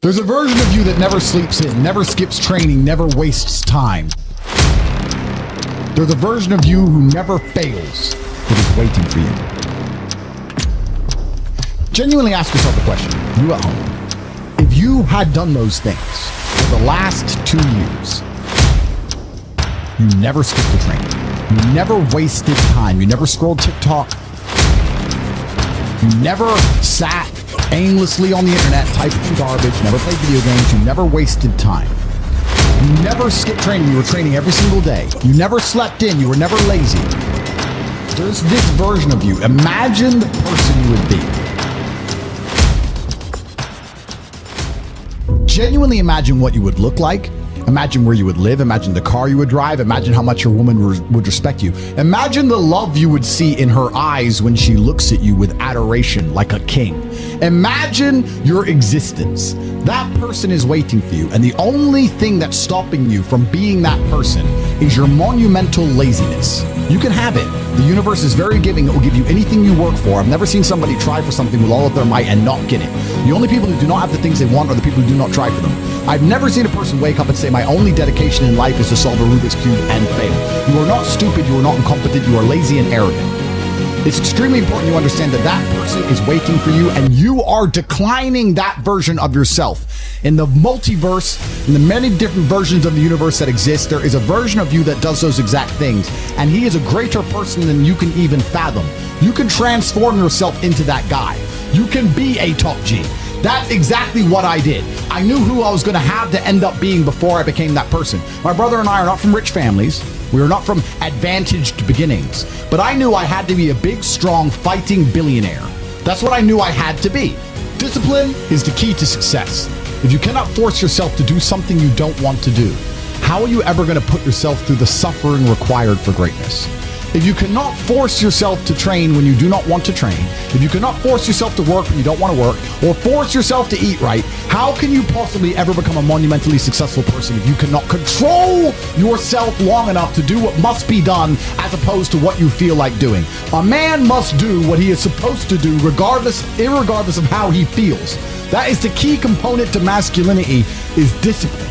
There's a version of you that never sleeps in, never skips training, never wastes time. There's a version of you who never fails that is waiting for you. Genuinely ask yourself a question, you at home. If you had done those things for the last 2 years, you never skipped a training, you never wasted time, you never scrolled TikTok, you never sat aimlessly on the internet typing garbage, never played video games, you never wasted time. You never skipped training, you were training every single day. You never slept in, you were never lazy. There's this version of you. Imagine the person you would be. Genuinely imagine what you would look like. Imagine where you would live. Imagine the car you would drive. Imagine how much your woman would respect you. Imagine the love you would see in her eyes when she looks at you with adoration like a king. Imagine your existence. That person is waiting for you, and the only thing that's stopping you from being that person is your monumental laziness. You can have it. The universe is very giving. It will give you anything you work for. I've never seen somebody try for something with all of their might and not get it. The only people who do not have the things they want are the people who do not try for them. I've never seen a person wake up and say, my only dedication in life is to solve a Rubik's Cube and fail. You are not stupid. You are not incompetent. You are lazy and arrogant. It's extremely important you understand that that person is waiting for you, and you are declining that version of yourself. In the multiverse, in the many different versions of the universe that exist, there is a version of you that does those exact things, and he is a greater person than you can even fathom. You can transform yourself into that guy. You can be a top G. That's exactly what I did. I knew who I was going to have to end up being before I became that person. My brother and I are not from rich families. We are not from advantaged beginnings. But I knew I had to be a big, strong, fighting billionaire. That's what I knew I had to be. Discipline is the key to success. If you cannot force yourself to do something you don't want to do, how are you ever going to put yourself through the suffering required for greatness? If you cannot force yourself to train when you do not want to train, if you cannot force yourself to work when you don't want to work, or force yourself to eat right, how can you possibly ever become a monumentally successful person if you cannot control yourself long enough to do what must be done as opposed to what you feel like doing? A man must do what he is supposed to do irregardless of how he feels. That is the key component to masculinity, is discipline.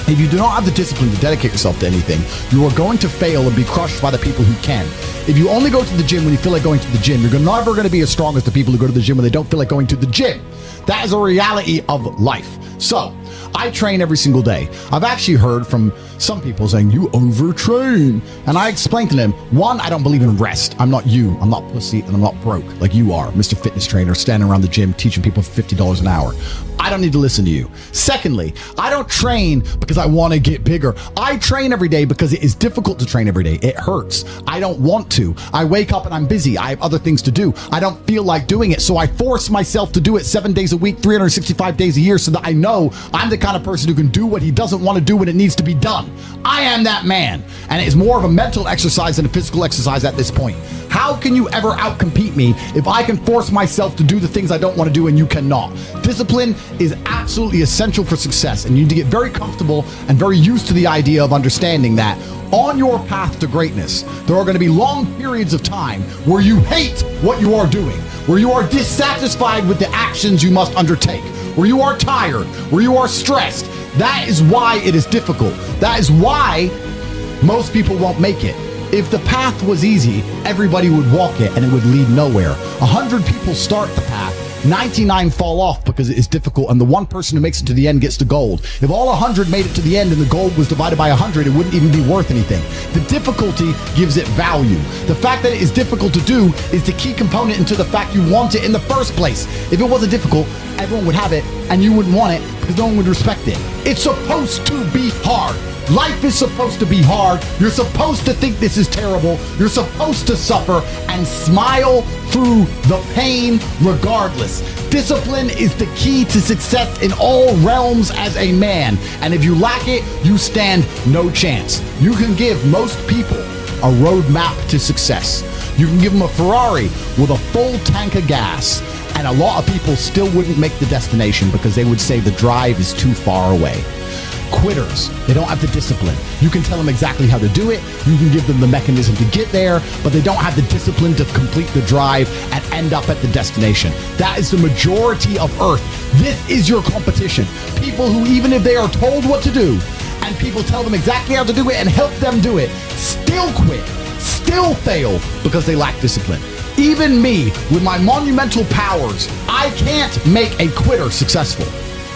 If you do not have the discipline to dedicate yourself to anything, you are going to fail and be crushed by the people who can. If you only go to the gym when you feel like going to the gym, you're never going to be as strong as the people who go to the gym when they don't feel like going to the gym. That is a reality of life. So, I train every single day. I've actually heard from some people saying, you overtrain. And I explained to them, one, I don't believe in rest. I'm not you. I'm not pussy, and I'm not broke like you are, Mr. Fitness Trainer, standing around the gym teaching people for $50 an hour. I don't need to listen to you. Secondly, I don't train because I want to get bigger. I train every day because it is difficult to train every day. It hurts. I don't want to. I wake up and I'm busy. I have other things to do. I don't feel like doing it. So I force myself to do it 7 days a week, 365 days a year, so that I know I'm the kind of person who can do what he doesn't want to do when it needs to be done. I am that man. And it's more of a mental exercise than a physical exercise at this point. How can you ever outcompete me if I can force myself to do the things I don't want to do and you cannot? Discipline is absolutely essential for success, and you need to get very comfortable and very used to the idea of understanding that on your path to greatness, there are going to be long periods of time where you hate what you are doing, where you are dissatisfied with the actions you must undertake, where you are tired, where you are stressed. That is why it is difficult. That is why most people won't make it. If the path was easy, everybody would walk it and it would lead nowhere. 100 people start the path, 99 fall off because it is difficult, and the one person who makes it to the end gets the gold. If all 100 made it to the end and the gold was divided by 100, it wouldn't even be worth anything. The difficulty gives it value. The fact that it is difficult to do is the key component into the fact you want it in the first place. If it wasn't difficult, everyone would have it and you wouldn't want it because no one would respect it. It's supposed to be hard. Life is supposed to be hard. You're supposed to think this is terrible. You're supposed to suffer and smile through the pain regardless. Discipline is the key to success in all realms as a man. And if you lack it, you stand no chance. You can give most people a roadmap to success. You can give them a Ferrari with a full tank of gas, and a lot of people still wouldn't make the destination because they would say the drive is too far away. quitters. They don't have the discipline. You can tell them exactly how to do it. You can give them the mechanism to get there, but they don't have the discipline to complete the drive and end up at the destination. That is the majority of Earth. This is your competition. People who, even if they are told what to do, and people tell them exactly how to do it and help them do it, still quit, still fail because they lack discipline. Even me, with my monumental powers, I can't make a quitter successful.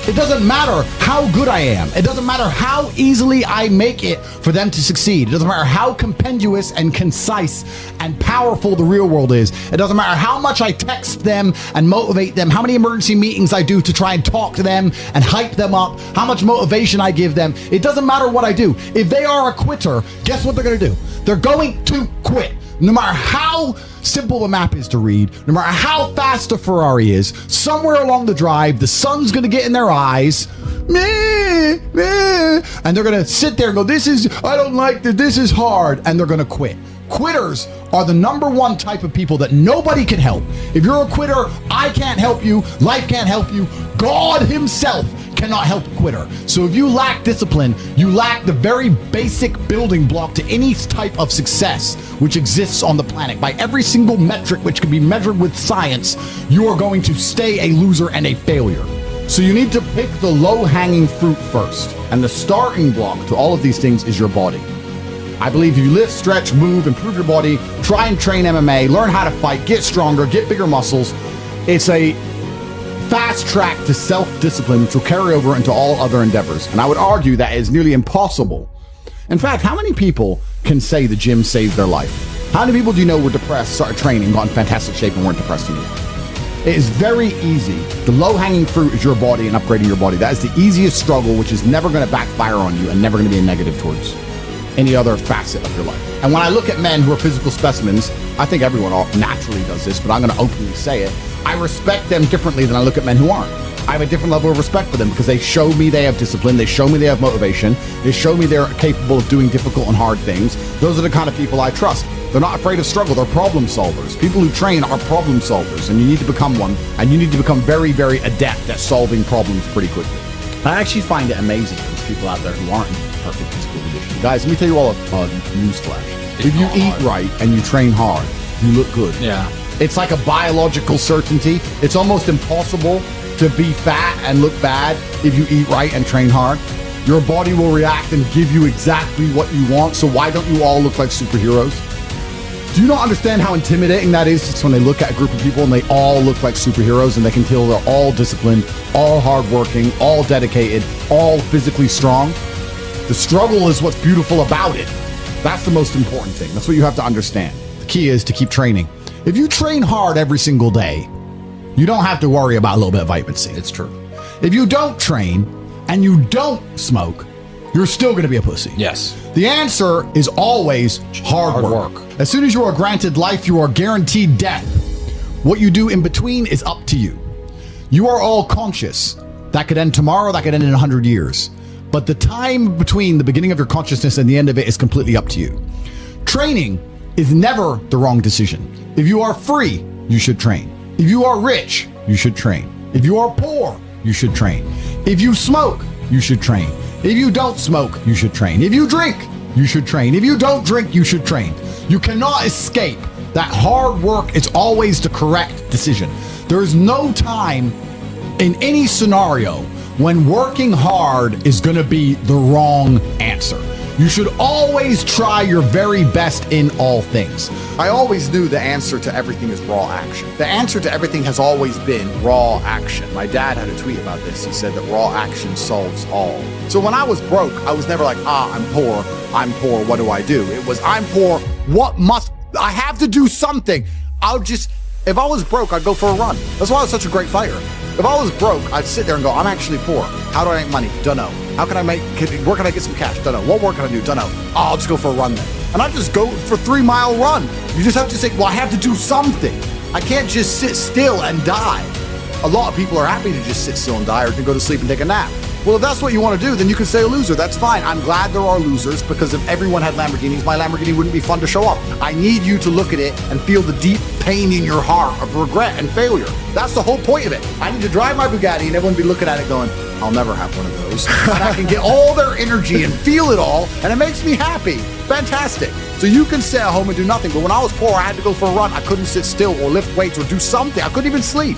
It doesn't matter how good I am. It doesn't matter how easily I make it for them to succeed. It doesn't matter how compendious and concise and powerful the real world is. It doesn't matter how much I text them and motivate them, how many emergency meetings I do to try and talk to them and hype them up, how much motivation I give them. It doesn't matter what I do. If they are a quitter, guess what they're going to do? They're going to quit. No matter how simple the map is to read, no matter how fast a Ferrari is, somewhere along the drive, the sun's going to get in their eyes, meh, meh, and they're going to sit there and go, I don't like this, this is hard, and they're going to quit. Quitters are the number one type of people that nobody can help. If you're a quitter, I can't help you, life can't help you, God himself cannot help a quitter. So if you lack discipline, you lack the very basic building block to any type of success which exists on the planet. By every single metric which can be measured with science, you are going to stay a loser and a failure. So you need to pick the low-hanging fruit first. And the starting block to all of these things is your body. I believe you lift, stretch, move, improve your body, try and train MMA, learn how to fight, get stronger, get bigger muscles. It's a fast track to self-discipline, which will carry over into all other endeavors. And I would argue that is nearly impossible. In fact, how many people can say the gym saved their life? How many people do you know were depressed, started training, got in fantastic shape, and weren't depressed anymore? It is very easy. The low-hanging fruit is your body and upgrading your body. That is the easiest struggle, which is never going to backfire on you and never going to be a negative towards any other facet of your life. And when I look at men who are physical specimens, I think everyone naturally does this, but I'm going to openly say it. I respect them differently than I look at men who aren't. I have a different level of respect for them because they show me they have discipline. They show me they have motivation. They show me they're capable of doing difficult and hard things. Those are the kind of people I trust. They're not afraid of struggle. They're problem solvers. People who train are problem solvers, and you need to become one, and you need to become very, very adept at solving problems pretty quickly. I actually find it amazing there's people out there who aren't in perfect physical condition. Guys, let me tell you all a news flash. If you eat right and you train hard, you look good. Yeah. It's like a biological certainty. It's almost impossible to be fat and look bad if you eat right and train hard. Your body will react and give you exactly what you want. So why don't you all look like superheroes? Do you not understand how intimidating that is? It's when they look at a group of people and they all look like superheroes and they can tell they're all disciplined, all hardworking, all dedicated, all physically strong. The struggle is what's beautiful about it. That's the most important thing. That's what you have to understand. The key is to keep training. If you train hard every single day, you don't have to worry about a little bit of vitamin C. It's true. If you don't train and you don't smoke, you're still going to be a pussy. Yes. The answer is always hard work. As soon as you are granted life, you are guaranteed death. What you do in between is up to you. You are all conscious. That could end tomorrow, that could end in 100 years. But the time between the beginning of your consciousness and the end of it is completely up to you. Training is never the wrong decision. If you are free, you should train. If you are rich, you should train. If you are poor, you should train. If you smoke, you should train. If you don't smoke, you should train. If you drink, you should train. If you don't drink, you should train. You cannot escape that hard work is always the correct decision. There is no time in any scenario when working hard is going to be the wrong answer. You should always try your very best in all things. I always knew the answer to everything is raw action. The answer to everything has always been raw action. My dad had a tweet about this. He said that raw action solves all. So when I was broke, I was never like, I'm poor, what do I do? It was, I'm poor, I have to do something. If I was broke, I'd go for a run. That's why I was such a great fighter. If I was broke, I'd sit there and go, I'm actually poor. How do I make money? Don't know. Where can I get some cash? Don't know. What work can I do? Don't know. I'll just go for a run then. And I just go for a 3-mile run. You just have to say, well, I have to do something. I can't just sit still and die. A lot of people are happy to just sit still and die or to go to sleep and take a nap. Well, if that's what you want to do, then you can say a loser. That's fine. I'm glad there are losers because if everyone had Lamborghinis, my Lamborghini wouldn't be fun to show off. I need you to look at it and feel the deep pain in your heart of regret and failure. That's the whole point of it. I need to drive my Bugatti and everyone be looking at it going, I'll never have one of those. And I can get all their energy and feel it all, and it makes me happy. Fantastic. So you can stay at home and do nothing. But when I was poor, I had to go for a run. I couldn't sit still or lift weights or do something. I couldn't even sleep.